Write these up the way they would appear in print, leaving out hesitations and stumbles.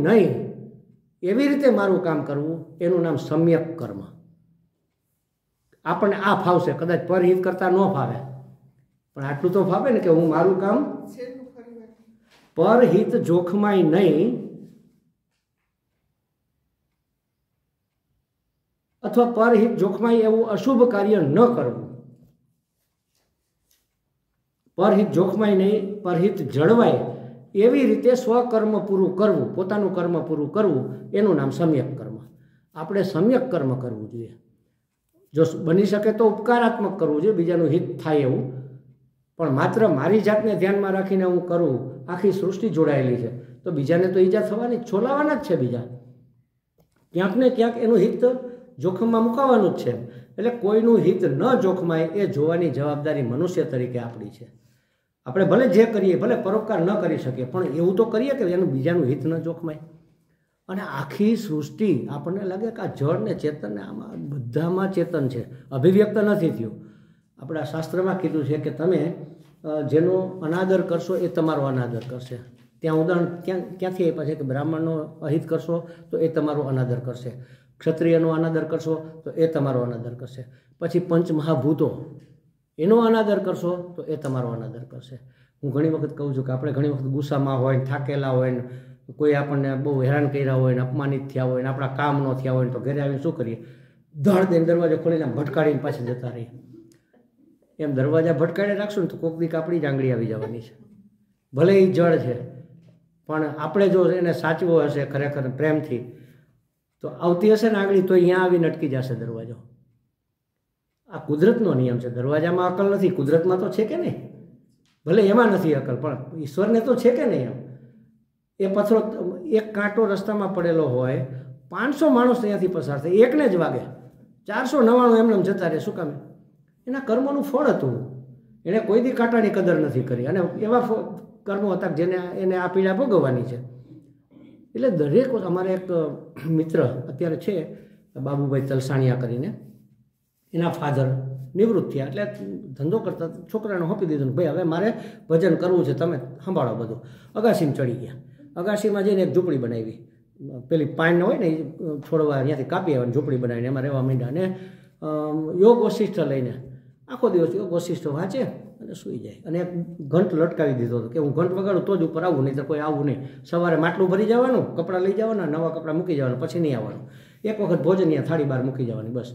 નહીં એવી રીતે મારું કામ કરવું એનું નામ સમ્યક કર્મ. આપણને આ ફાવશે, કદાચ પરહિત કરતા ન ફાવે, પણ આટલું તો ફાવે ને કે હું મારું કામ પરહિત જોખમાય નહીં અથવા પરહિત જોખમાય એવું અશુભ કાર્ય ન કરવું. પરહિત જોખમાય નહીં, પરહિત જળવાય એવી રીતે સ્વકર્મ પૂરું કરવું, પોતાનું કર્મ પૂરું કરવું એનું નામ સમ્યક કર્મ. આપણે સમ્યક કર્મ કરવું જોઈએ. જો બની શકે તો ઉપકારાત્મક કરવું જોઈએ, બીજાનું હિત થાય એવું, પણ માત્ર મારી જાતને ધ્યાનમાં રાખીને હું કરું, આખી સૃષ્ટિ જોડાયેલી છે તો બીજાને તો ઈજા થવાની, છોલાવાના જ છે બીજા, ક્યાંક ને ક્યાંક એનું હિત જોખમમાં મુકાવાનું જ છે. એટલે કોઈનું હિત ન જોખમાય એ જોવાની જવાબદારી મનુષ્ય તરીકે આપણી છે. આપણે ભલે જે કરીએ, ભલે પરોપકાર ન કરી શકીએ, પણ એવું તો કરીએ કે એનું બીજાનું હિત ન જોખમાય. અને આખી સૃષ્ટિ આપણને લાગે કે આ જળ ને ચેતન ને આમાં બધામાં ચેતન છે, અભિવ્યક્ત નથી થયું. આપણા શાસ્ત્રમાં કીધું છે કે તમે જેનો અનાદર કરશો એ તમારો અનાદર કરશે. ત્યાં ઉદાહરણ ક્યાંથી આપ્યા છે કે બ્રાહ્મણનો અહિત કરશો તો એ તમારો અનાદર કરશે, ક્ષત્રિયનો અનાદર કરશો તો એ તમારો અનાદર કરશે, પછી પંચમહાભૂતો એનો અનાદર કરશો તો એ તમારો અનાદર કરશે. હું ઘણી વખત કહું છું કે આપણે ઘણી વખત ગુસ્સામાં હોય ને, થાકેલા હોય ને, કોઈ આપણને બહુ હેરાન કર્યા હોય ને, અપમાનિત થયા હોય ને, આપણા કામ ન થયા હોય ને, તો ઘરે આવીને શું કરીએ, ધડ દઈને દરવાજો ખોલીને ભટકાડીને પાછી જતા રહીએ. એમ દરવાજા ભટકાડી રાખશું ને તો કોક દીક આપણી જ આંગળી આવી જવાની છે. ભલે એ જળ છે, પણ આપણે જો એને સાચવો હશે ખરેખર પ્રેમથી તો આવતી હશે ને આંગળી, તો અહીંયા આવીને અટકી જશે દરવાજો. આ કુદરતનો નિયમ છે. દરવાજામાં અકલ નથી, કુદરતમાં તો છે કે નહીં? ભલે એમાં નથી અકલ, પણ ઈશ્વરને તો છે કે નહીં? એ પથ્થરો, એક કાંટો રસ્તામાં પડેલો હોય, 500 માણસ ત્યાંથી પસાર થાય, એકને જ વાગે, 499 એમને જતા રહે. શું કામ? એના કર્મોનું ફળ હતું. એણે કોઈ દી કાંટાની કદર નથી કરી, અને એવા કર્મો હતા જેને એને આ પીડા ભોગવવાની છે. એટલે દરેક, અમારે એક મિત્ર અત્યારે છે બાબુભાઈ તલસાણિયા કરીને, એના ફાધર નિવૃત્ત થયા એટલે ધંધો કરતા છોકરાને સોંપી દીધું, ભાઈ હવે મારે ભજન કરવું છે, તમે સંભાળો બધું. અગાસીમાં ચડી ગયા. અગાસીમાં જઈને એક ઝૂંપડી બનાવી, પેલી પાન હોય ને એ છોડવા ત્યાંથી કાપી આવવાની ઝૂંપડી બનાવીને એમાં રહેવા માંડ્યા. અને યોગ વશિષ્ઠ લઈને આખો દિવસ યોગ વશિષ્ઠ વાંચે અને સૂઈ જાય. અને એક ઘંટ લટકાવી દીધો હતો કે હું ઘંટ વગાડું તો જ ઉપર આવું, નહીં તો કોઈ આવું નહીં. સવારે માટલું ભરી જવાનું, કપડાં લઈ જવાના, નવા કપડાં મૂકી જવાના, પછી નહીં આવવાનું. એક વખત ભોજનની થાળી બહાર મૂકી જવાની, બસ.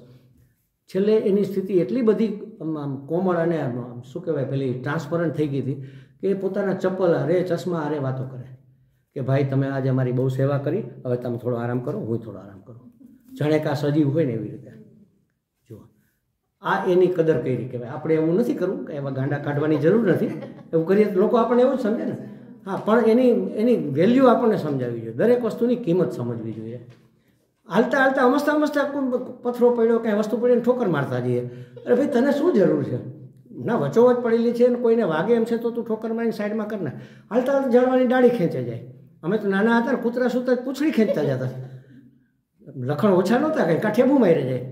છેલ્લે એની સ્થિતિ એટલી બધી કોમળ અને શું કહેવાય પેલી ટ્રાન્સપરન્ટ થઈ ગઈ હતી કે એ પોતાના ચપ્પલ હારે, ચશ્મા હારે વાતો કરે કે ભાઈ તમે આજે અમારી બહુ સેવા કરી, હવે તમે થોડો આરામ કરો, હું થોડો આરામ કરું. જાણે કે આ સજીવ હોય ને એવી રીતે. જુઓ, આ એની કદર કરી કે ભાઈ આપણે એવું નથી કરવું, કે એવા ગાંડા કાઢવાની જરૂર નથી. એવું કરીએ તો લોકો આપણને એવું જ સમજે ને. હા, પણ એની વેલ્યુ આપણને સમજાવવી જોઈએ. દરેક વસ્તુની કિંમત સમજવી જોઈએ. હાલતા હાલતા અમસ્તા પથ્થરો પડ્યો, કાંઈ વસ્તુ પડીને ઠોકર મારતા જઈએ. અરે ભાઈ તને શું જરૂર છે? ના, વચોવચ પડેલી છે ને કોઈને વાગે એમ છે તો તું ઠોકર મારીને સાઈડમાં કર ને. હાલતા હાલતા ઝાડવાની ડાળી ખેંચાઈ જાય. અમે તો નાના હતા ને કૂતરા સૂતા પૂંછડી ખેંચતા જતા. લખણ ઓછા નહોતા, કંઈ કાઠિયાબુ મારી જાય.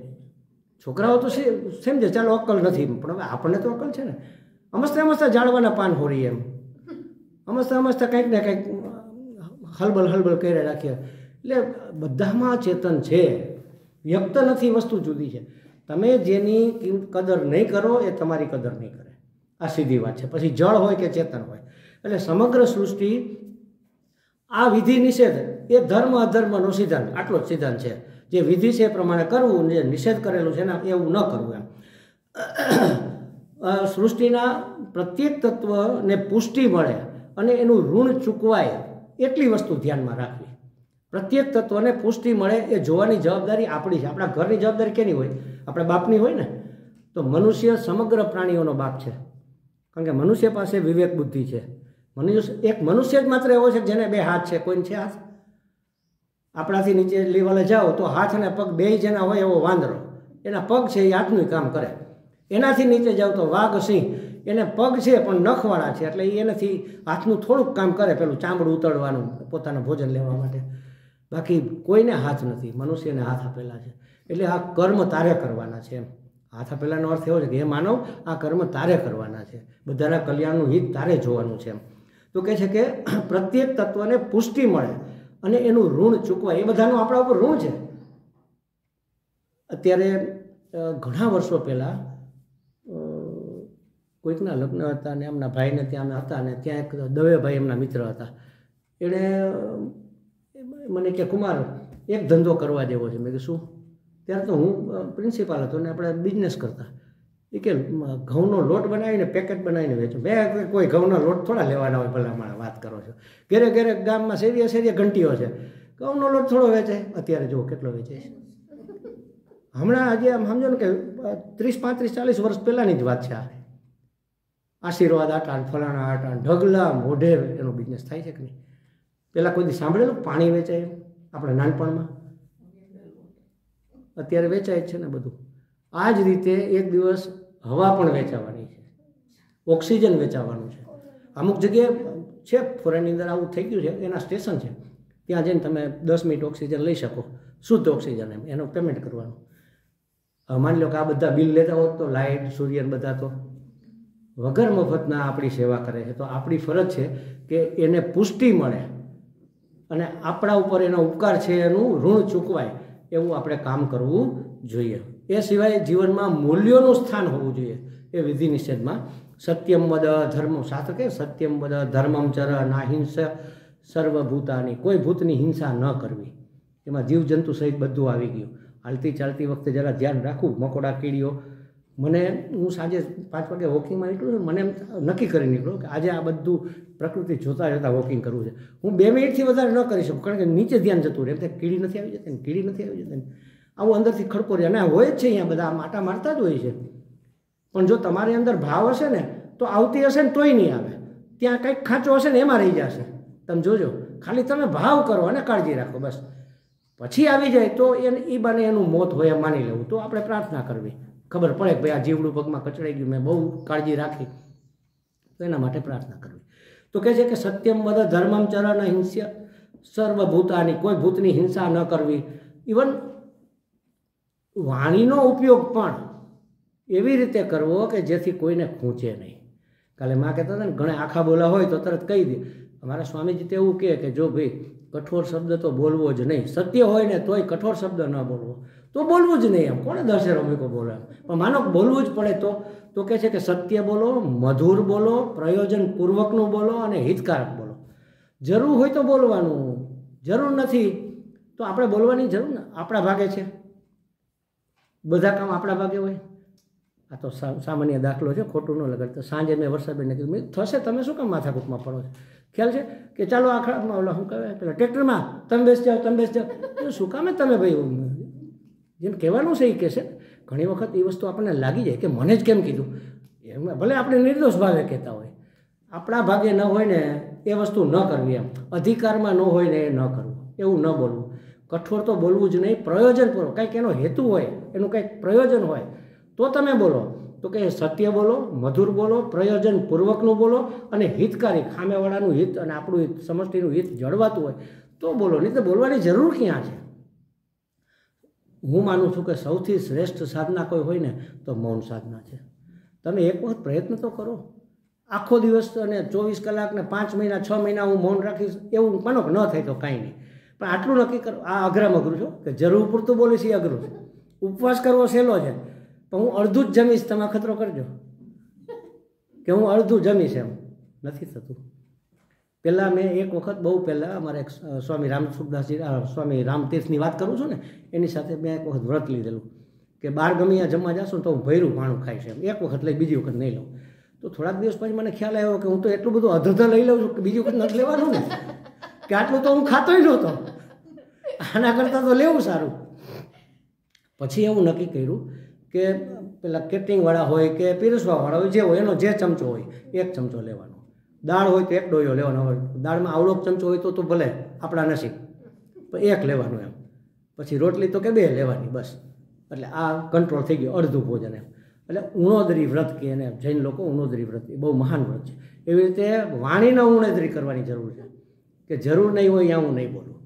છોકરાઓ તો સમજે ચાલો અક્કલ નથી, પણ હવે આપણને તો અક્કલ છે ને. અમસ્તા ઝાડવાના પાન હોરી એમ અમસ્તા કંઈક ને કંઈક હલબલ કરી રાખીએ. એટલે બધામાં ચેતન છે, વ્યક્ત નથી, વસ્તુ જુદી છે. તમે જેની કદર નહીં કરો એ તમારી કદર નહીં કરે, આ સીધી વાત છે. પછી જળ હોય કે ચેતન હોય, એટલે સમગ્ર સૃષ્ટિ આ વિધિ નિષેધ એ ધર્મ અધર્મનો સિદ્ધાંત, આટલો જ સિદ્ધાંત છે. જે વિધિ છે એ પ્રમાણે કરવું, જે નિષેધ કરેલું છે ને એવું ન કરવું એમ. સૃષ્ટિના પ્રત્યેક તત્વને પુષ્ટિ મળે અને એનું ઋણ ચૂકવાય એટલી વસ્તુ ધ્યાનમાં રાખવી. પ્રત્યેક તત્વને પુષ્ટિ મળે એ જોવાની જવાબદારી આપણી છે. આપણા ઘરની જવાબદારી કેની હોય? આપણા બાપની હોય ને. તો મનુષ્ય સમગ્ર પ્રાણીઓનો બાપ છે, કારણ કે મનુષ્ય પાસે વિવેક બુદ્ધિ છે. એક મનુષ્ય જ માત્ર એવો છે જેને 2 હાથ છે, કોઈને છે હાથ? આપણાથી નીચે લેવલે જાઓ તો હાથ અને પગ 2 જેના હોય એવો વાંદરો, એના પગ છે એ હાથનું કામ કરે. એનાથી નીચે જાઓ તો વાઘ, સિંહ, એને પગ છે પણ નખવાળા છે, એટલે એનાથી હાથનું થોડુંક કામ કરે, પેલું ચામડું ઉતરવાનું પોતાનું ભોજન લેવા માટે. બાકી કોઈને હાથ નથી, મનુષ્યને હાથ આપેલા છે. એટલે આ કર્મ તારે કરવાના છે એમ. હાથ આપેલાનો અર્થ એવો છે કે એ માનવ આ કર્મ તારે કરવાના છે, બધાના કલ્યાણનું હિત તારે જોવાનું છે એમ. તો કહે છે કે પ્રત્યેક તત્વને પુષ્ટિ મળે અને એનું ઋણ ચૂકવાય. એ બધાનું આપણા ઉપર ઋણ છે. અત્યારે ઘણા વર્ષો પહેલાં કોઈકના લગ્ન હતા ને એમના ભાઈને ત્યાં અમે હતા ને ત્યાં એક દવેભાઈ એમના મિત્ર હતા. એણે મને કે કુમાર એક ધંધો કરવા જેવો છે. મેં કીધું શું? ત્યારે તો હું પ્રિન્સિપાલ હતો ને આપણે બિઝનેસ કરતા. એ કે ઘઉંનો લોટ બનાવીને પેકેટ બનાવીને વેચો. મેં કોઈ ઘઉંનો લોટ થોડા લેવાના હોય, ભલા મારા વાત કરો છો. ઘેરે ઘેરે ગામમાં શેરીએ શેરીએ ઘંટીઓ છે, ઘઉંનો લોટ થોડો વેચાય? અત્યારે જુઓ કેટલો વેચાય છે. હમણાં હજી આમ સમજો ને કે 30, 35, 40 વર્ષ પહેલાંની જ વાત છે. આ આશીર્વાદ આટા, ફલાણા આટા, ઢગલા મોઢે એનો બિઝનેસ થાય છે કે નહીં? પહેલાં કોઈ દી સાંભળેલું પાણી વેચાય એમ આપણે નાનપણમાં? અત્યારે વેચાય જ છે ને બધું. આ જ રીતે એક દિવસ હવા પણ વેચાવાની છે, ઓક્સિજન વેચાવાનું છે. અમુક જગ્યાએ છે ફોરેનની અંદર આવું થઈ ગયું છે, એના સ્ટેશન છે, ત્યાં જઈને તમે 10 મિનિટ ઓક્સિજન લઈ શકો, શુદ્ધ ઓક્સિજન. એનું પેમેન્ટ કરવાનું. માની લો કે આ બધા બિલ લેતા હોત તો લાઇટ, સૂર્ય બધા તો વગર મફતના આપણી સેવા કરે છે. તો આપણી ફરજ છે કે એને પુષ્ટિ મળે અને આપણા ઉપર એનો ઉપકાર છે એનું ઋણ ચૂકવાય એવું આપણે કામ કરવું જોઈએ. એ સિવાય જીવનમાં મૂલ્યોનું સ્થાન હોવું જોઈએ. એ વિધિ નિષેધમાં સત્યમ વદ ધર્મ, શાસ્ત્ર કે સત્યમ વદ ધર્મમ ચર નાહિંસ સર્વભૂતાની, કોઈ ભૂતની હિંસા ન કરવી. એમાં જીવજંતુ સહિત બધું આવી ગયું. હાલતી ચાલતી વખતે જરા ધ્યાન રાખવું. મકોડા, કીડીઓ. હું સાંજે 5 વાગે વોકિંગમાં નીકળું, મને એમ નક્કી કરી નીકળું કે આજે આ બધું પ્રકૃતિ જોતાં જોતાં વોકિંગ કરવું છે. હું 2 મિનિટથી વધારે ન કરી શકું, કારણ કે નીચે ધ્યાન જતું રહે. એમ કીડી નથી આવી જતી ને, કીડી નથી આવી જતી ને, આવું અંદરથી ખડકો રહે. અને હોય જ છે, અહીંયા બધા માટા મારતા જ હોય છે. પણ જો તમારી અંદર ભાવ હશે ને તો આવતી હશે ને તોય નહીં આવે. ત્યાં કંઈક ખાંચો હશે ને એમાં રહી જશે. તમે જોજો, ખાલી તમે ભાવ કરો અને કાળજી રાખો, બસ. પછી આવી જાય તો એ બાને એનું મોત હોય એમ માની લેવું. તો આપણે પ્રાર્થના કરવી. ખબર પડે કે ભાઈ આ જીવડું પગમાં કચડાઈ ગયું, મેં બહુ કાળજી રાખી, તો એના માટે પ્રાર્થના કરવી. તો કહે છે કે સત્યમ વદ ધર્મમ ચર ન હિંસ્ય સર્વભૂતાની, કોઈ ભૂતની હિંસા ન કરવી. ઇવન વાણીનો ઉપયોગ પણ એવી રીતે કરવો કે જેથી કોઈને ખૂંચે નહીં. કાલે માં કહેતા હતા ને, ઘણા આખા બોલા હોય તો તરત કહી દે. અમારા સ્વામીજી તો એવું કહે કે જો ભાઈ કઠોર શબ્દ તો બોલવો જ નહીં. સત્ય હોય ને તોય કઠોર શબ્દ ન બોલવો, તો બોલવું જ નહીં. એમ કોને દશેરો મૂકો બોલે? પણ માનો બોલવું જ પડે તો કહે છે કે સત્ય બોલો, મધુર બોલો, પ્રયોજનપૂર્વકનું બોલો અને હિતકારક બોલો. જરૂર હોય તો બોલવાનું, જરૂર નથી તો આપણે બોલવાની જરૂર ને. આપણા ભાગે છે, બધા કામ આપણા ભાગે હોય. આ તો સામાન્ય દાખલો છે, ખોટું ન લગાડતો. સાંજે મેં વર્ષાબેનને કીધું, થશે, તમે શું કામ માથાકૂટમાં પડો છો? ખ્યાલ છે કે ચાલો આખા ઓલા શું કહેવાય પેલા ટ્રેક્ટરમાં તમે બેસી જાઓ, તમે બેસી જાઓ. શું કામે તમે ભાઈ જેમ કહેવાનું છે એ કહેશે. ઘણી વખત એ વસ્તુ આપણને લાગી જાય કે મને જ કેમ કીધું. એમાં ભલે આપણે નિર્દોષ ભાવે કહેતા હોય, આપણા ભાગે ન હોય ને એ વસ્તુ ન કરવી. એમ અધિકારમાં ન હોય ને એ ન કરવું, એવું ન બોલવું. કઠોર તો બોલવું જ નહીં. પ્રયોજનપૂર્વક કંઈક એનો હેતુ હોય, એનું કંઈક પ્રયોજન હોય તો તમે બોલો. તો કે સત્ય બોલો, મધુર બોલો, પ્રયોજનપૂર્વકનું બોલો અને હિતકારી, ખામેવાળાનું હિત અને આપણું હિત, સમષ્ટિનું હિત જળવાતું હોય તો બોલો. નહીં તો બોલવાની જરૂર ક્યાં છે? હું માનું છું કે સૌથી શ્રેષ્ઠ સાધના કોઈ હોય ને તો મૌન સાધના છે. તમે એક વખત પ્રયત્ન તો કરો. આખો દિવસ અને 24 કલાક ને 5 મહિના 6 મહિના હું મૌન રાખીશ એવું માનો કે ન થાય તો કાંઈ નહીં. પણ આટલું નક્કી કરો. આ અઘરામાં અઘરું છો કે જરૂર પૂરતું બોલીશ એ અઘરું છે. ઉપવાસ કરવો સહેલો છે, પણ હું અડધું જ જમીશ, તમે ખતરો કરજો કે હું અડધું જમીશ, એમ નથી થતું. પહેલાં મેં એક વખત બહુ પહેલાં અમારે એક સ્વામી રામ સુખદાસજી, સ્વામી રામતીર્થની વાત કરું છું ને, એની સાથે મેં એક વખત વ્રત લીધેલું કે બહાર ગમે જમવા જશું તો હું ભૈરું ભાણું ખાઈશ. એમ એક વખત લઈ બીજી વખત નહીં લઉં. તો થોડાક દિવસ પછી મને ખ્યાલ આવ્યો કે હું તો એટલું બધું અધધ લઈ લઉં છું કે બીજી વખત નથી લેવાનું ને, કે આટલું તો હું ખાતોય નહોતો, આના કરતાં તો લેવું સારું. પછી એવું નક્કી કર્યું કે પેલા કેટરિંગવાળા હોય કે પીરસવાવાળા હોય, જે હોય એનો જે ચમચો હોય 1 ચમચો લેવાનો. દાળ હોય તો 1 ડોયો લેવાનો હોય. દાળમાં આવડો ચમચો હોય તો ભલે આપણા નસીબ, પણ 1 લેવાનું એમ. પછી રોટલી તો કે 2 લેવાની, બસ. એટલે આ કંટ્રોલ થઈ ગયો, અડધું ભોજન એમ. એટલે ઉણોદરી વ્રત કે એને જૈન લોકો ઉણોદરી વ્રત, એ બહુ મહાન વ્રત છે. એવી રીતે વાણીને ઉણોદરી કરવાની જરૂર છે કે જરૂર નહીં હોય ત્યાં હું નહીં બોલું.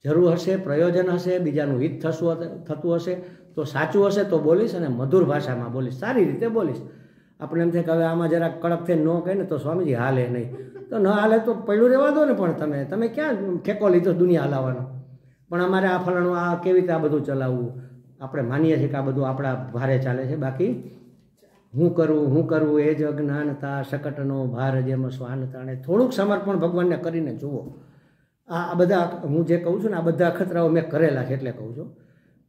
જરૂર હશે, પ્રયોજન હશે, બીજાનું હિત થતું હશે તો સાચું હશે તો બોલીશ અને મધુર ભાષામાં બોલીશ, સારી રીતે બોલીશ. આપણે એમ થાય કે હવે આમાં જરાક કડક થઈને ન કહે ને તો સ્વામીજી હાલે નહીં, તો ન હાલે તો પડ્યું રહેવા દો ને. પણ તમે ક્યાં ઠેકો લીધો દુનિયા હલાવવાનો? પણ અમારે આ ફલાણું આ કેવી રીતે આ બધું ચલાવવું? આપણે માનીએ છીએ કે આ બધું આપણા ભારે ચાલે છે. બાકી હું કરું એ જ અજ્ઞાનતા, શકટનો ભાર જેમ શ્વાન તાણે. થોડુંક સમર્પણ ભગવાનને કરીને જુઓ. આ બધા હું જે કહું છું ને આ બધા અખતરાઓ મેં કરેલા છે એટલે કહું છું.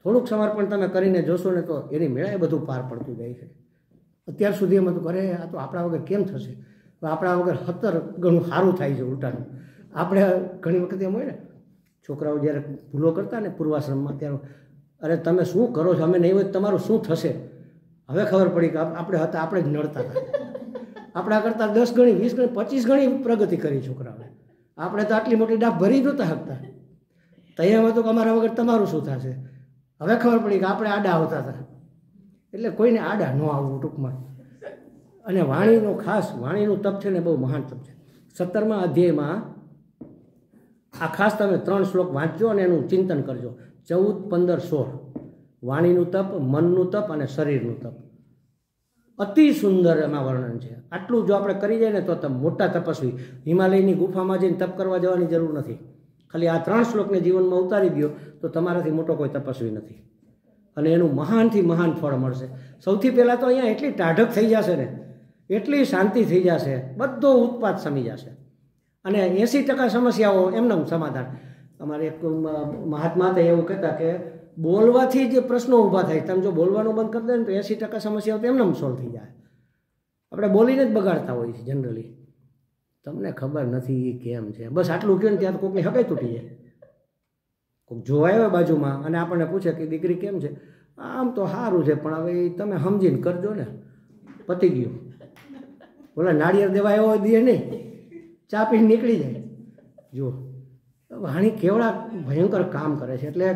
થોડુંક સમર્પણ તમે કરીને જોશો ને તો એની મેળાએ બધું પાર પડતું જાય છે. અત્યાર સુધી એમ હતું કરે આ તો આપણા વગર કેમ થશે? તો આપણા વગર 17 ગણું સારું થાય છે ઉલટાનું. આપણે ઘણી વખત એમ હોય ને, છોકરાઓ જ્યારે ભૂલો કરતા ને પૂર્વાશ્રમમાં, ત્યારે અરે તમે શું કરો છો, અમે નહીં હોય તમારું શું થશે? હવે ખબર પડી કે આપણે હતા આપણે જ નડતા હતા. આપણા કરતાં 10 ગણી 20 ગણી 25 ગણી પ્રગતિ કરી છોકરાઓએ. આપણે તો આટલી મોટી ડાબ ભરી નહોતા શકતા. તૈયાર હતું કે અમારા વગર તમારું શું થશે? હવે ખબર પડી કે આપણે આડા આવતા હતા. એટલે કોઈને આડા ન આવવું ટૂંકમાં. અને વાણીનો ખાસ વાણીનું તપ છે ને બહુ મહાન તપ છે. 17મા અધ્યાયમાં આ ખાસ તમે 3 શ્લોક વાંચજો અને એનું ચિંતન કરજો. 14, 15, 16 વાણીનું તપ, મનનું તપ અને શરીરનું તપ. અતિ સુંદર એમાં વર્ણન છે. આટલું જો આપણે કરી જાય ને તો તમે મોટા તપસ્વી. હિમાલયની ગુફામાં જઈને તપ કરવા જવાની જરૂર નથી. ખાલી આ 3 શ્લોકને જીવનમાં ઉતારી દો તો તમારાથી મોટો કોઈ તપસ્વી નથી. અને એનું મહાનથી મહાન ફળ મળશે. સૌથી પહેલાં તો અહીંયા એટલી ટાઢક થઈ જશે ને, એટલી શાંતિ થઈ જશે, બધો ઉત્પાદ સમી જશે. અને 80% સમસ્યાઓ એમનું સમાધાન. અમારે એક મહાત્મા હતા એવું કહેતા કે બોલવાથી જે પ્રશ્નો ઊભા થાય, તમે જો બોલવાનું બંધ કરી દે ને તો 80% સમસ્યાઓ તો એમનેમ સોલ્વ થઈ જાય. આપણે બોલીને જ બગાડતા હોઈએ છીએ જનરલી. તમને ખબર નથી એ કેમ છે, બસ આટલું કહે ને ત્યાં કોઈકની હકાઈ તૂટી જાય. કોઈક જોવા આવે બાજુમાં અને આપણને પૂછે કે દીકરી કેમ છે? આમ તો સારું છે પણ હવે તમે સમજીને કરજો ને, પતી ગયું. બોલા નાળિયેર દેવા આવ્યો હોય દે નહીં, ચા પીને નીકળી જાય. જુઓ વાણી કેવડા ભયંકર કામ કરે છે. એટલે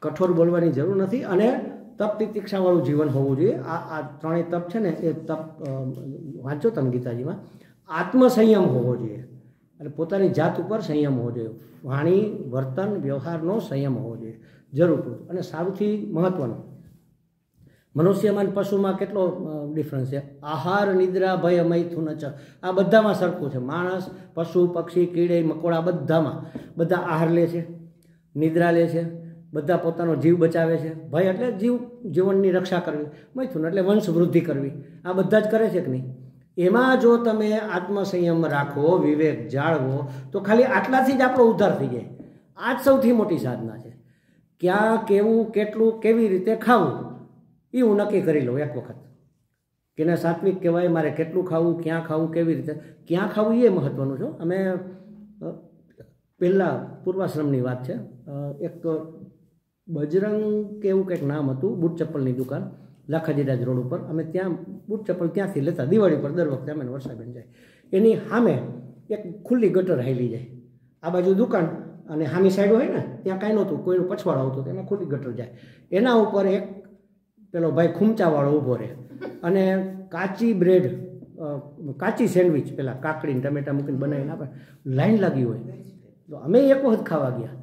કઠોર બોલવાની જરૂર નથી. અને તપ તિતિક્ષાવાળું જીવન હોવું જોઈએ. આ 3 તપ છે ને એ તપ વાંચો તમે ગીતાજીમાં. આત્મસંયમ હોવો જોઈએ અને પોતાની જાત ઉપર સંયમ હોવો જોઈએ. વાણી વર્તન વ્યવહારનો સંયમ હોવો જોઈએ જરૂર. અને સૌથી મહત્વનું, મનુષ્યમાં અને પશુમાં કેટલો ડિફરન્સ છે. આહાર, નિદ્રા, ભય, મૈથુન, ચ આ બધામાં સરખું છે. માણસ, પશુ, પક્ષી, કીડે, મકોડા બધામાં બધા આહાર લે છે, નિદ્રા લે છે, બધા પોતાનો જીવ બચાવે છે. ભય એટલે જીવનની રક્ષા કરવી, મૈથુન એટલે વંશ વૃદ્ધિ કરવી. આ બધા જ કરે છે કે નહીં? એમાં જો તમે આત્મસંયમ રાખો, વિવેક જાળવો તો ખાલી આટલાથી જ આપણો ઉદ્ધાર થઈ જાય. આ જ સૌથી મોટી સાધના છે. ક્યાં કેવું કેટલું કેવી રીતે ખાવું એ હું નક્કી કરી લઉં એક વખત. કેને સાત્વિક કહેવાય, મારે કેટલું ખાવું, ક્યાં ખાવું, કેવી રીતે ક્યાં ખાવું એ મહત્ત્વનું છે. અમે પહેલાં પૂર્વાશ્રમની વાત છે, એક બજરંગ કે એવું કંઈક નામ હતું, બૂટ ચપ્પલની દુકાન લાખાજીરાજ રોડ ઉપર. અમે ત્યાં બૂટ ચપ્પલ ત્યાંથી લેતા દિવાળી પર દર વખતે અમે વર્ષાબેન જાય. એની સામે એક ખુલ્લી ગટર હાલી જાય. આ બાજુ દુકાન અને સામી સાઈડ હોય ને ત્યાં કાંઈ નહોતું, કોઈનું પછવાડો આવતું, એમાં ખુલ્લી ગટર જાય. એના ઉપર એક પેલો ભાઈ ખૂમચાવાળો ઊભો રહે અને કાચી બ્રેડ, કાચી સેન્ડવિચ પેલા કાકડીને ટમેટા મૂકીને બનાવીને આપે. લાઈન લાગી હોય તો અમે એક વખત ખાવા ગયા,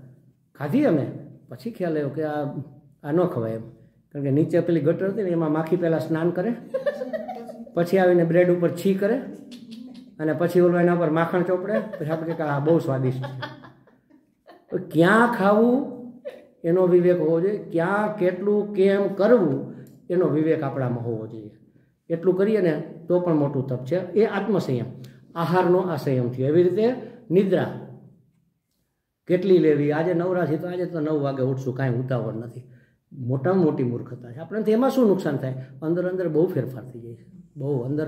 ખાધી અમે. પછી ખ્યાલ આવ્યો કે આ ન ખવાય એમ, કારણ કે નીચે પેલી ગટર હતી ને એમાં માખી પહેલાં સ્નાન કરે, પછી આવીને બ્રેડ ઉપર છી કરે અને પછી ઓલો એના ઉપર માખણ ચોપડે. પછી આપણે કે આ બહુ સ્વાદિષ્ટ છે. ક્યાં ખાવું એનો વિવેક હોવો જોઈએ, ક્યાં કેટલું કેમ કરવું એનો વિવેક આપણામાં હોવો જોઈએ. એટલું કરીએ ને તો પણ મોટું તપ છે. એ આત્મસંયમ, આહારનો આ સંયમ થયો. એવી રીતે નિદ્રા કેટલી લેવી? આજે નવરાશી તો આજે તો 9 વાગે ઉઠશું, કાંઈ ઉતાવળ નથી. મોટામાં મોટી મૂર્ખતા છે. આપણને એમાં શું નુકસાન થાય? અંદર બહુ ફેરફાર થઈ જાય છે, બહુ અંદર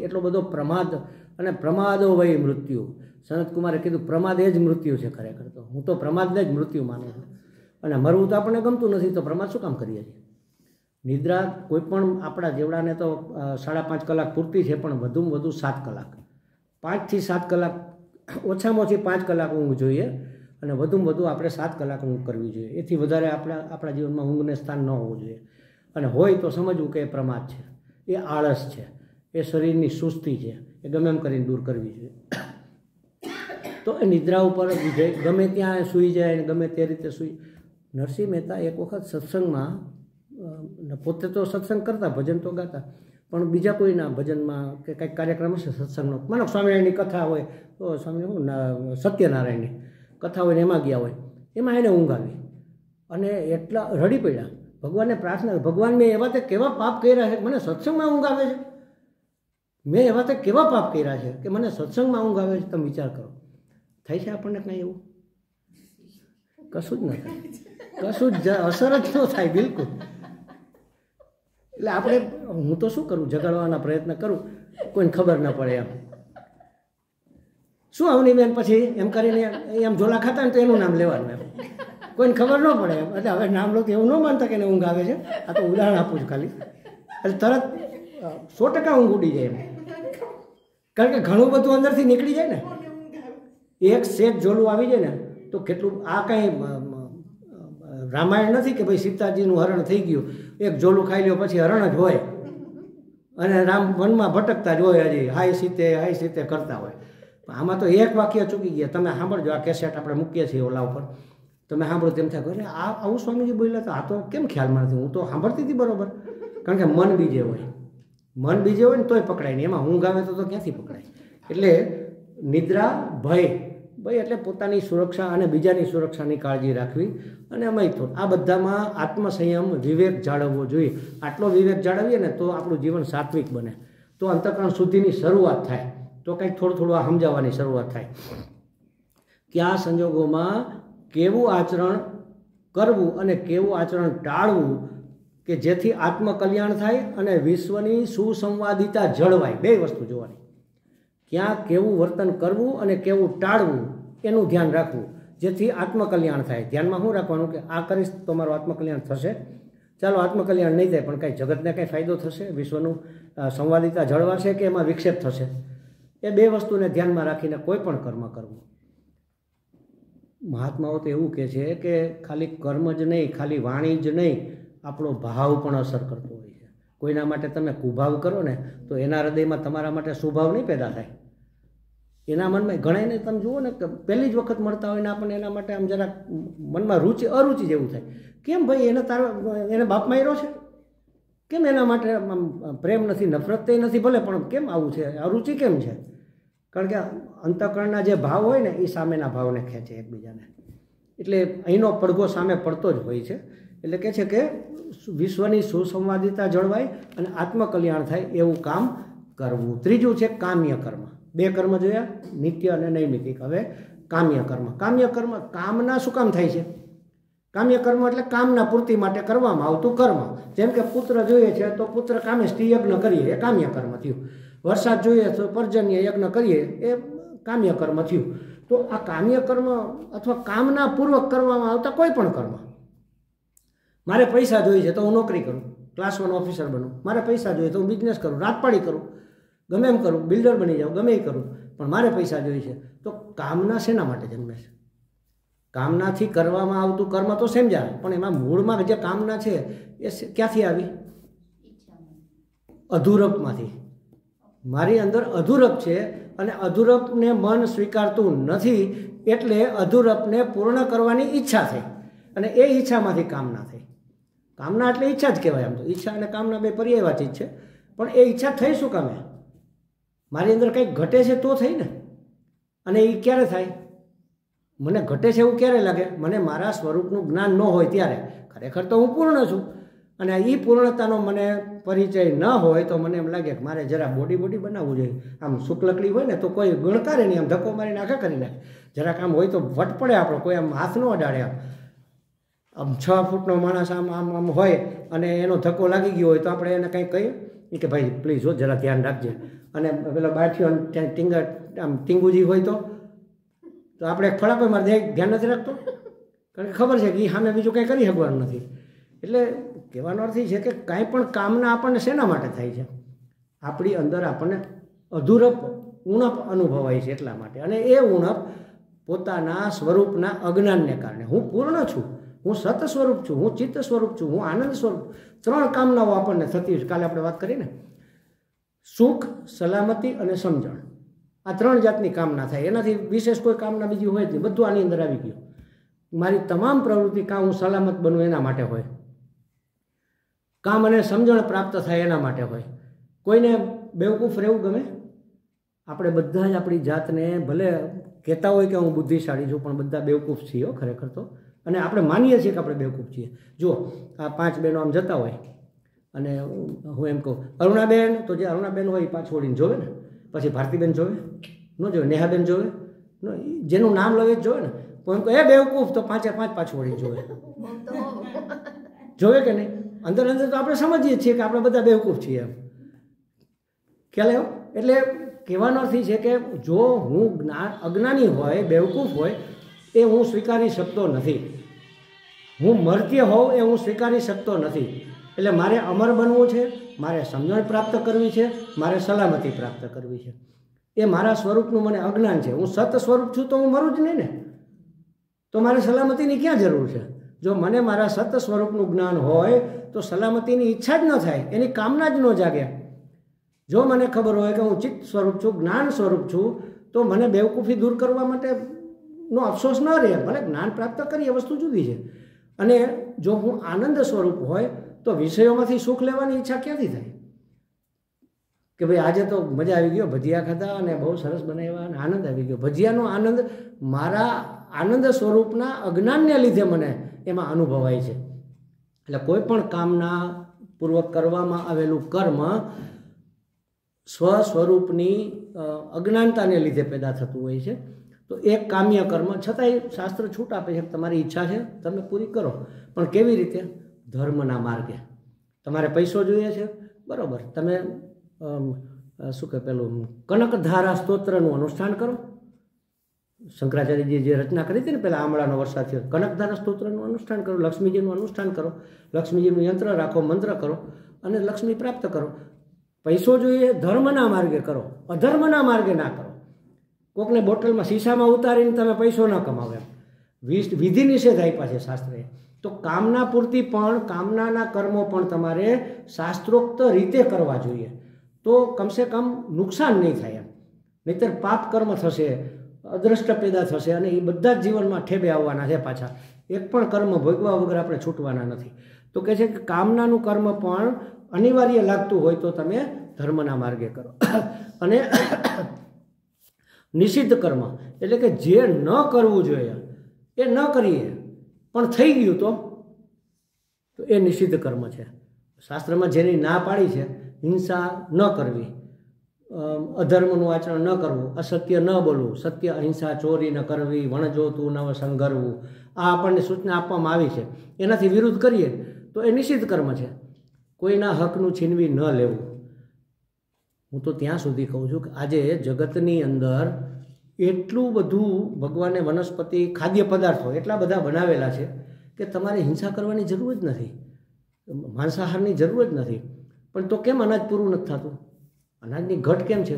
એટલો બધો પ્રમાદ. અને પ્રમાદો વય મૃત્યુ. સનત કુમારે કીધું પ્રમાદ એ જ મૃત્યુ છે ખરેખર. તો હું તો પ્રમાદને જ મૃત્યુ માનું છું. અને મરવું તો આપણને ગમતું નથી તો પ્રમાદ શું કામ કરીએ છીએ? નિદ્રા કોઈ પણ આપણા જેવડાને તો 5.5 કલાક પૂરતી છે, પણ વધુમાં વધુ 7 કલાક, 5 થી 7 કલાક, ઓછામાં ઓછી 5 કલાક ઊંઘ જોઈએ અને વધુમાં વધુ આપણે 7 કલાક ઊંઘ કરવી જોઈએ. એથી વધારે આપણા જીવનમાં ઊંઘને સ્થાન ન હોવું જોઈએ. અને હોય તો સમજવું કે એ પ્રમાદ છે, એ આળસ છે, એ શરીરની સુસ્તી છે, એ ગમે એમ કરીને દૂર કરવી જોઈએ. તો એ નિદ્રા ઉપર વિજય, ગમે ત્યાં સૂઈ જાય અને ગમે તે રીતે સૂઈ. નરસિંહ મહેતા એક વખત સત્સંગમાં, પોતે તો સત્સંગ કરતા, ભજન તો ગાતા, પણ બીજા કોઈના ભજનમાં કે કંઈક કાર્યક્રમ હશે સત્સંગનો, માનો સ્વામિનારાયણની કથા હોય તો સ્વામિનારાયણ સત્યનારાયણની કથા હોય ને એમાં ગયા હોય, એમાં એને ઊંઘ આવી અને એટલા રડી પડ્યા. ભગવાનને પ્રાર્થના, ભગવાન મેં એવા તે કેવા પાપ કર્યા છે મને સત્સંગમાં ઊંઘ આવે છે, મેં એવા તે કેવા પાપ કર્યા છે કે મને સત્સંગમાં ઊંઘ આવે છે. તમે વિચાર કરો, થાય છે આપણને કાંઈ એવું? કશું જ ન થાય, કશું જ અસર જ ન થાય બિલકુલ. એટલે આપણે, હું તો શું કરું, જગાડવાના પ્રયત્ન કરું, કોઈને ખબર ન પડે એમ. શું આવની બેન પછી એમ કરીને એમ ઝોલા ખાતા ને તો એનું નામ લેવાનું એમ, કોઈને ખબર ન પડે એમ. એટલે હવે નામ લો તો એવું ન માનતા કે એને ઊંઘ આવે છે, આ તો ઉદાહરણ આપું છું ખાલી. એટલે તરત 100% ઊંઘ ઉડી જાય એમ, કારણ કે ઘણું બધું અંદરથી નીકળી જાય ને. એક સેજ ઝોલું આવી જાય ને તો કેટલું, આ કાંઈ રામાયણ નથી કે ભાઈ સીતાજીનું હરણ થઈ ગયું, એક ઝોલું ખાઈ લ્યો પછી હરણ જ હોય અને રામ વનમાં ભટકતા જ હોય, હજી હાય સીતે કરતા હોય. આમાં તો એક વાક્ય ચૂકી ગયા. તમે સાંભળજો, આ કેસેટ આપણે મૂકીએ છીએ ઓલા ઉપર, તમે સાંભળો તેમ થાય અરે આ આવું સ્વામીજી બોલ્યા તો આ તો કેમ ખ્યાલમાં નથી, હું તો સાંભળતી હતી બરોબર. કારણ કે મન બીજે હોય, મન બીજે હોય ને તોય પકડાય નહીં, એમાં ઊંઘ આવે તો ક્યાંથી પકડાય. એટલે નિદ્રા, ભય એટલે પોતાની સુરક્ષા અને બીજાની સુરક્ષાની કાળજી રાખવી અને મૈથુન, આ બધામાં આત્મસંયમ, વિવેક જાળવવો જોઈએ. આટલો વિવેક જાળવીએ ને તો આપણું જીવન સાત્વિક બને, તો અંતઃકરણ શુદ્ધિની શરૂઆત થાય, તો કંઈક થોડું આ સમજાવવાની શરૂઆત થાય કે આ સંજોગોમાં કેવું આચરણ કરવું અને કેવું આચરણ ટાળવું કે જેથી આત્મકલ્યાણ થાય અને વિશ્વની સુસંવાદિતા જળવાય. બે વસ્તુ જોવાની, ક્યાં કેવું વર્તન કરવું અને કેવું ટાળવું એનું ધ્યાન રાખવું જેથી આત્મકલ્યાણ થાય. ધ્યાનમાં શું રાખવાનું કે આ કરીશ તો મારું આત્મકલ્યાણ થશે, ચાલો આત્મકલ્યાણ નહીં થાય પણ કાંઈ જગતને કાંઈ ફાયદો થશે, વિશ્વનું સંવાદિતા જળવાશે કે એમાં વિક્ષેપ થશે. એ બે વસ્તુને ધ્યાનમાં રાખીને કોઈ પણ કર્મ કરવું. મહાત્માઓ તો એવું કહે છે કે ખાલી કર્મ જ નહીં, ખાલી વાણી જ નહીં, આપણો ભાવ પણ અસર કરતો હોય છે. કોઈના માટે તમે કુભાવ કરો ને તો એના હૃદયમાં તમારા માટે સુભાવ નહીં પેદા થાય. એના મનમાં ઘણાને તમે જુઓ ને કે પહેલી જ વખત મળતા હોય ને આપણને એના માટે આમ જરાક મનમાં અરુચિ જેવું થાય. કેમ ભાઈ એને બાપ માર્યો છે, કેમ એના માટે આમ પ્રેમ નથી, નફરત તે નથી ભલે, પણ કેમ આવું છે, અરુચિ કેમ છે? કારણ કે અંતઃકરણના જે ભાવ હોય ને એ સામેના ભાવને ખેંચે એકબીજાને. એટલે અહીંનો પડઘો સામે પડતો જ હોય છે. એટલે કહે છે કે વિશ્વની સુસંવાદિતા જળવાય અને આત્મકલ્યાણ થાય એવું કામ કરવું. ત્રીજું છે કામ્ય કર્મ. બે કર્મ જોયા, નિત્ય અને નૈમિતિક. હવે કામ્ય કર્મ. કામ્ય કર્મ કામના શું કામ થાય છે? કામ્ય કર્મ એટલે કામના પૂર્તિ માટે કરવામાં આવતું કર્મ. જેમ કે પુત્ર જોઈએ છે તો પુત્ર કામેષ્ટિ યજ્ઞ કરીએ, એ કામ્ય કર્મ થયું. વરસાદ જોઈએ તો પર્જન્ય યજ્ઞ કરીએ, એ કામ્ય કર્મ થયું. તો આ કામ્ય કર્મ અથવા કામના પૂર્વક કરવામાં આવતા કોઈ પણ કર્મ. મારે પૈસા જોઈએ છે તો હું નોકરી કરું, ક્લાસ 1 ઓફિસર બનું. મારે પૈસા જોઈએ તો હું બિઝનેસ કરું, રાતપાડી કરું, ગમે એમ કરું, બિલ્ડર બની જાઉં, ગમે એ કરું, પણ મારે પૈસા જોઈએ છે. તો કામના શેના માટે જન્મે છે? કામનાથી કરવામાં આવતું કર્મ તો સમજાય, પણ એમાં મૂળમાં જે કામના છે એ ક્યાંથી આવી? અધૂરપમાંથી. મારી અંદર અધૂરપ છે અને અધૂરપને મન સ્વીકારતું નથી, એટલે અધૂરપને પૂર્ણ કરવાની ઈચ્છા થઈ અને એ ઈચ્છામાંથી કામના થઈ. કામના એટલે ઈચ્છા જ કહેવાય. આમ તો ઈચ્છા અને કામના બે પર્યાયવાચી જ છે, પણ એ ઈચ્છા થઈ શું કામે? મારી અંદર કંઈક ઘટે છે તો થઈ ને. અને એ ક્યારે થાય? મને ઘટે છે એવું ક્યારે લાગે? મને મારા સ્વરૂપનું જ્ઞાન ન હોય ત્યારે. ખરેખર તો હું પૂર્ણ છું અને એ પૂર્ણતાનો મને પરિચય ન હોય તો મને એમ લાગે કે મારે જરા બોડી બનાવવું જોઈએ. આમ શુક્લકડી હોય ને તો કોઈ ગણકારે નહીં, આમ ધક્કો મારીને આખા કરી નાખે. જરાક આમ હોય તો વટ પડે આપણો, કોઈ આમ હાથ ન અડાડે. આમ 6 ફૂટનો માણસ આમ હોય અને એનો ધક્કો લાગી ગયો હોય તો આપણે એને કંઈ કહીએ કે ભાઈ પ્લીઝ હો જરા ધ્યાન રાખજે. અને પેલો બાઠીઓ આમ ટીંગુજી હોય તો આપણે ફળાપે મારે ધ્યાન નથી રાખતો, કારણ કે ખબર છે કે એ સામે બીજું કંઈ કરી શકવાનું નથી. એટલે કહેવાનો અર્થ એ છે કે કાંઈ પણ કામના આપણને શેના માટે થાય છે? આપણી અંદર આપણને અધૂરપ, ઉણપ અનુભવાય છે એટલા માટે. અને એ ઉણપ પોતાના સ્વરૂપના અજ્ઞાનને કારણે. હું પૂર્ણ છું, હું સત સ્વરૂપ છું, હું ચિત્ત સ્વરૂપ છું, હું આનંદ સ્વરૂપ. 3 કામનાઓ આપણને થતી હોય. કાલે આપણે વાત કરીને સુખ, સલામતી અને સમજણ, આ 3 જાતની કામના થાય. એનાથી વિશેષ કોઈ કામના બીજી હોય જ નહીં, બધું આની અંદર આવી ગયું. મારી તમામ પ્રવૃત્તિ કાં હું સલામત બનું એના માટે હોય, કામ અને સમજણ પ્રાપ્ત થાય એના માટે હોય, કોઈને બેવકૂફ રહેવું ગમે? આપણે બધા જ આપણી જાતને ભલે કહેતા હોય કે હું બુદ્ધિશાળી છું, પણ બધા બેવકૂફ છીએ ખરેખર તો. અને આપણે માનીએ છીએ કે આપણે બેવકૂફ છીએ. જો આ 5 બહેનો આમ જતા હોય અને હું એમ કહું અરુણાબેન, તો જે અરુણાબેન હોય એ પાછું વળીને જોવે ને, પછી ભારતીબેન જોવે ન જોવે, નેહાબેન જોવે, જેનું નામ લે જ જોવે ને. પણ એમ કહે એ બેવકૂફ, તો 5 પાછું વળીને જોવે. જોવે કે નહીં? અંદર અંદર તો આપણે સમજીએ છીએ કે આપણે બધા બેવકૂફ છીએ એમ. ખ્યાલ આવ્યો? એટલે કહેવાનો અર્થ છે કે જો હું અજ્ઞાની હોય, બેવકૂફ હોય, એ હું સ્વીકારી શકતો નથી. હું મર્ત્ય હોઉં એ હું સ્વીકારી શકતો નથી. એટલે મારે અમર બનવું છે, મારે સમજણ પ્રાપ્ત કરવી છે, મારે સલામતી પ્રાપ્ત કરવી છે. એ મારા સ્વરૂપનું મને અજ્ઞાન છે. હું સત સ્વરૂપ છું તો હું મરું જ નહીં ને, તો મારે સલામતીની ક્યાં જરૂર છે? જો મને મારા સત સ્વરૂપનું જ્ઞાન હોય તો સલામતીની ઈચ્છા જ ન થાય, એની કામના જ ન જાગે. જો મને ખબર હોય કે હું ચિત્ત સ્વરૂપ છું, જ્ઞાન સ્વરૂપ છું, તો મને બેવકૂફી દૂર કરવા માટેનો અફસોસ ન રહે. ભલે જ્ઞાન પ્રાપ્ત કરી એ વસ્તુ જુદી છે. અને જો હું આનંદ સ્વરૂપ હોય તો વિષયોમાંથી સુખ લેવાની ઈચ્છા ક્યાંથી થાય? કે ભાઈ આજે તો મજા આવી ગયો, ભજીયા ખાધા અને બહુ સરસ બનાવ્યા અને આનંદ આવી ગયો. ભજીયાનો આનંદ મારા આનંદ સ્વરૂપના અજ્ઞાનને લીધે મને એમાં અનુભવાય છે. એટલે કોઈ પણ કામના પૂર્વક કરવામાં આવેલું કર્મ સ્વ સ્વરૂપની અજ્ઞાનતાને લીધે પેદા થતું હોય છે. તો એક કામ્ય કર્મ, છતાંય શાસ્ત્ર છૂટ આપે છે કે તમારી ઈચ્છા છે તમે પૂરી કરો, પણ કેવી રીતે? ધર્મના માર્ગે. તમારે પૈસો જોઈએ છે, બરાબર, તમે શું કહે પેલું કનકધારા સ્તોત્રનું અનુષ્ઠાન કરો. શંકરાચાર્યજીએ જે રચના કરી હતી ને પહેલાં આમળાનો વરસાદ થયો, કનકધારા સ્તોત્રનું અનુષ્ઠાન કરો, લક્ષ્મીજીનું અનુષ્ઠાન કરો, લક્ષ્મીજીનું યંત્ર રાખો, મંત્ર કરો અને લક્ષ્મી પ્રાપ્ત કરો. પૈસો જોઈએ, ધર્મના માર્ગે કરો, અધર્મના માર્ગે ના કરો. કોકને બોટલમાં શીશામાં ઉતારીને તમે પૈસો ન કમાવો, એમ વિધિ નિષેધ આપ્યા છે શાસ્ત્રએ. તો કામના પૂર્તિ પણ, કામનાના કર્મો પણ તમારે શાસ્ત્રોક્ત રીતે કરવા જોઈએ, તો કમસે કમ નુકસાન નહીં થાય એમ. નહીંતર પાપ કર્મ થશે, અદ્રષ્ટ પેદા થશે અને એ બધા જ જીવનમાં ઠેબે આવવાના છે પાછા. એક પણ કર્મ ભોગવા વગર આપણે છૂટવાના નથી. તો કહે છે કે કામનાનું કર્મ પણ અનિવાર્ય લાગતું હોય તો તમે ધર્મના માર્ગે કરો. અને નિષિદ્ધ કર્મ એટલે કે જે ન કરવું જોઈએ એ ન કરીએ પણ થઈ ગયું તો એ નિષિદ્ધ કર્મ છે. શાસ્ત્રમાં જેની ના પાડી છે, હિંસા ન કરવી, અધર્મનું આચરણ ન કરવું, અસત્ય ન બોલવું, સત્ય અહિંસા ચોરી ન કરવી, વણજોતું ન સંઘરવું, આ આપણને સૂચના આપવામાં આવી છે. એનાથી વિરુદ્ધ કરીએ તો એ નિષિદ્ધ કર્મ છે. કોઈના હકનું છીનવી ન લેવું. હું તો ત્યાં સુધી કહું છું કે આજે જગતની અંદર એટલું બધું ભગવાને વનસ્પતિ ખાદ્ય પદાર્થો એટલા બધા બનાવેલા છે કે તમારે હિંસા કરવાની જરૂર જ નથી, માંસાહારની જરૂર જ નથી. પણ તો કેમ અનાજ પૂરું નથી થતું? અનાજની ઘટ કેમ છે?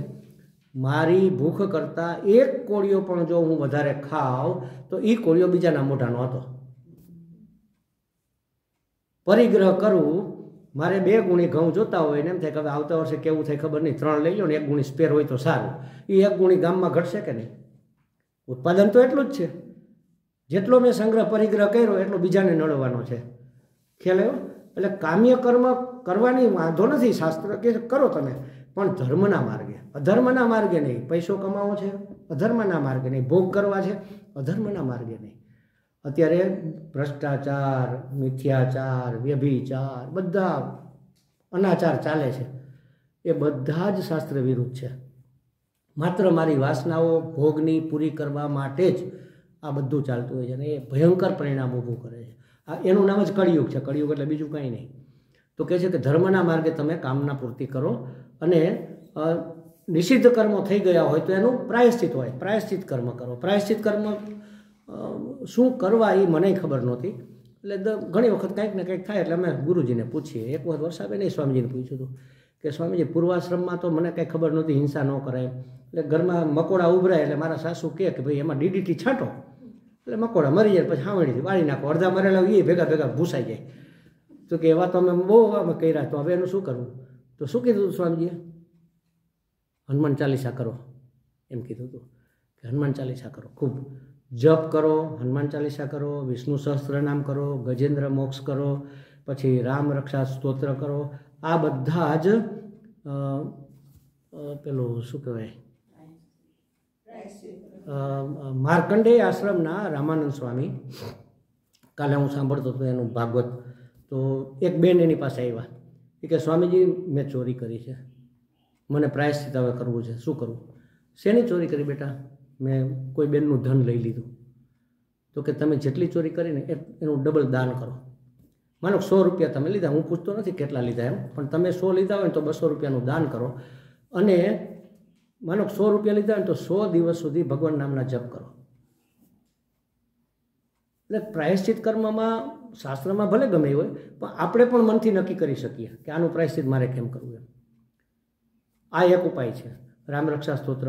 મારી ભૂખ કરતાં એક કોળિયો પણ જો હું વધારે ખાઉં તો એ કોળિયો બીજાના મોઢાનો હતો. પરિગ્રહ કરવું, મારે 2 ગુણી ઘઉં જોતા હોય ને એમ થાય કે હવે આવતા વર્ષે કેવું થાય ખબર નહીં, 3 લઈ લો ને 1 ગુણી સ્પેર હોય તો સારું. એ 1 ગુણી ગામમાં ઘટશે કે નહીં? ઉત્પાદન તો એટલું જ છે. જેટલો મેં સંગ્રહ પરિગ્રહ કર્યો એટલો બીજાને નડવાનો છે. ખ્યાલ આવ્યો? એટલે કામ્ય કર્મ કરવાની વાંધો નથી, શાસ્ત્ર કે કરો તમે, પણ ધર્મના માર્ગે, અધર્મના માર્ગે નહીં. પૈસો કમાવો છે, અધર્મના માર્ગે નહીં. ભોગ કરવા છે, અધર્મના માર્ગે નહીં. અત્યારે ભ્રષ્ટાચાર, મિથ્યાચાર, વ્યભિચાર, બધા અનાચાર ચાલે છે. એ બધા જ શાસ્ત્ર વિરુદ્ધ છે. માત્ર મારી વાસનાઓ ભોગની પૂરી કરવા માટે જ આ બધું ચાલતું હોય છે અને એ ભયંકર પરિણામ ઊભું કરે છે. એનું નામ જ કળિયુગ છે. કળિયુગ એટલે બીજું કંઈ નહીં. તો કહે છે કે ધર્મના માર્ગે તમે કામના પૂર્તિ કરો અને નિષિદ્ધ કર્મો થઈ ગયા હોય તો એનું પ્રાયશ્ચિત હોય, પ્રાયશ્ચિત કર્મ કરો. પ્રાયશ્ચિત કર્મ શું કરવા એ મને ખબર નહોતી. એટલે ઘણી વખત કંઈક ને કંઈક થાય એટલે અમે ગુરુજીને પૂછીએ. એક વખત વરસાબેને સ્વામીજીને પૂછ્યું હતું કે સ્વામીજી પૂર્વાશ્રમમાં તો મને કંઈ ખબર નહોતી, હિંસા ન કરાય. એટલે ઘરમાં મકોડા ઉભરાય એટલે મારા સાસુ કહે કે ભાઈ એમાં DDT છાંટો એટલે મકોડા મરી જાય, પછી હાવણીથી વાળી નાખો. અડધા મરેલા એ ભેગા ભૂસાઈ જાય. તો કે એવા તો અમે બહુ અમે કર્યા, તો હવે એનું શું કરવું? તો શું કીધું સ્વામીજીએ? હનુમાન ચાલીસા કરો એમ કીધું હતું કે હનુમાન ચાલીસા કરો, ખૂબ જપ કરો, હનુમાન ચાલીસા કરો, વિષ્ણુ સહસ્ત્રનામ કરો, ગજેન્દ્ર મોક્ષ કરો, પછી રામ રક્ષા સ્તોત્ર કરો. આ બધા જ પેલું શું કહેવાય, માર્કંડેય આશ્રમના રામાનંદ સ્વામી, કાલે હું સાંભળતો હતો એનું ભાગવત, તો એક બેન એની પાસે આવ્યા કે સ્વામીજી મેં ચોરી કરી છે, મને પ્રાયશ્ચિત હવે કરવું છે, શું કરવું? શેની ચોરી કરી બેટા? મેં કોઈ બેનનું ધન લઈ લીધું. તો કે તમે જેટલી ચોરી કરીને એનું ડબલ દાન કરો. માનો 100 રૂપિયા તમે લીધા, હું પૂછતો નથી કેટલા લીધા એમ, પણ તમે 100 લીધા હોય ને તો 200 રૂપિયાનું દાન કરો. અને માનો 100 રૂપિયા લીધા હોય ને તો 100 દિવસ સુધી ભગવાન નામના જપ કરો. એટલે પ્રાયશ્ચિત કર્મમાં શાસ્ત્રમાં ભલે ગમે હોય, પણ આપણે પણ મનથી નક્કી કરી શકીએ કે આનું પ્રાયશ્ચિત મારે કેમ કરવું એમ. આ એક ઉપાય છે. રામરક્ષા સ્તોત્ર,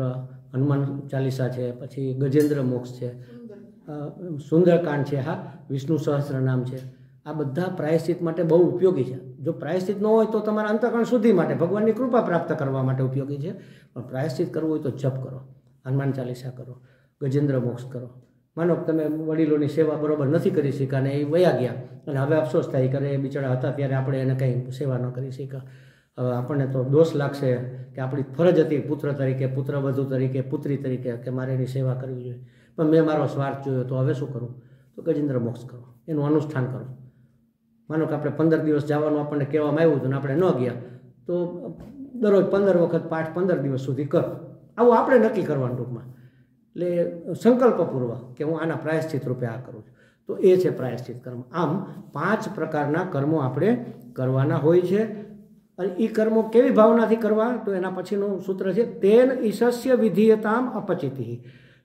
હનુમાન ચાલીસા છે, પછી ગજેન્દ્ર મોક્ષ છે, સુંદરકાંડ છે, હા, વિષ્ણુ સહસ્ત્રનામ છે. આ બધા પ્રાયશ્ચિત માટે બહુ ઉપયોગી છે. જો પ્રાયશ્ચિત ન હોય તો તમારા અંતઃકરણ શુદ્ધિ માટે, ભગવાનની કૃપા પ્રાપ્ત કરવા માટે ઉપયોગી છે. પણ પ્રાયશ્ચિત કરવું હોય તો જપ કરો, હનુમાન ચાલીસા કરો, ગજેન્દ્ર મોક્ષ કરો. માનો તમે વડીલોની સેવા બરોબર નથી કરી શક્યા અને એ વયા ગયા અને હવે અફસોસ થાય કે એ બિચારા હતા ત્યારે આપણે એને કંઈ સેવા ન કરી શક્યા. હવે આપણને તો દોષ લાગશે કે આપણી ફરજ હતી પુત્ર તરીકે, પુત્રવધુ તરીકે, પુત્રી તરીકે કે મારે એની સેવા કરવી જોઈએ, પણ મેં મારો સ્વાર્થ જોયો, તો હવે શું કરું? તો ગજેન્દ્ર મોક્ષ કરો, એનું અનુષ્ઠાન કરો. માનો કે આપણે 15 દિવસ જવાનું આપણને કહેવામાં આવ્યું હતું ને આપણે ન ગયા, તો દરરોજ 15 વખત પાઠ 15 દિવસ સુધી કરો. આવું આપણે નક્કી કરવાનું ટૂંકમાં. એટલે સંકલ્પપૂર્વક કે હું આના પ્રાયશ્ચિત રૂપે આ કરું છું, તો એ છે પ્રાયશ્ચિત કર્મ. આમ 5 પ્રકારના કર્મો આપણે કરવાના હોય છે. અને એ કર્મો કેવી ભાવનાથી કરવા? તો એના પછીનું સૂત્ર છે, તેન ઈશસ્ય વિધીયતામ અપચિતિ.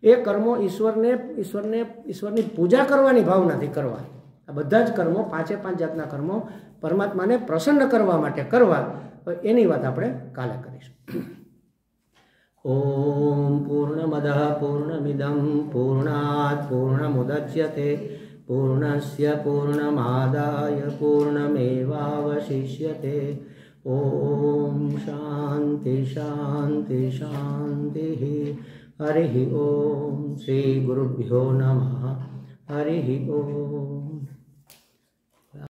એ કર્મો ઈશ્વરની પૂજા કરવાની ભાવનાથી કરવા. આ બધા જ કર્મો, 5 જાતના કર્મો પરમાત્માને પ્રસન્ન કરવા માટે કરવા. એની વાત આપણે કાલે કરીશું. ઓમ પૂર્ણમદ પૂર્ણમિદં પૂર્ણાત પૂર્ણમુદચ્યતે પૂર્ણસ્ય પૂર્ણમાદાય પૂર્ણમેવાવશિષ્યતે. ઓમ શાંતિ શાંતિ શાંતિ. હરિ ઓમ. શ્રી ગુરુભ્યો નમઃ. હરિ ઓમ.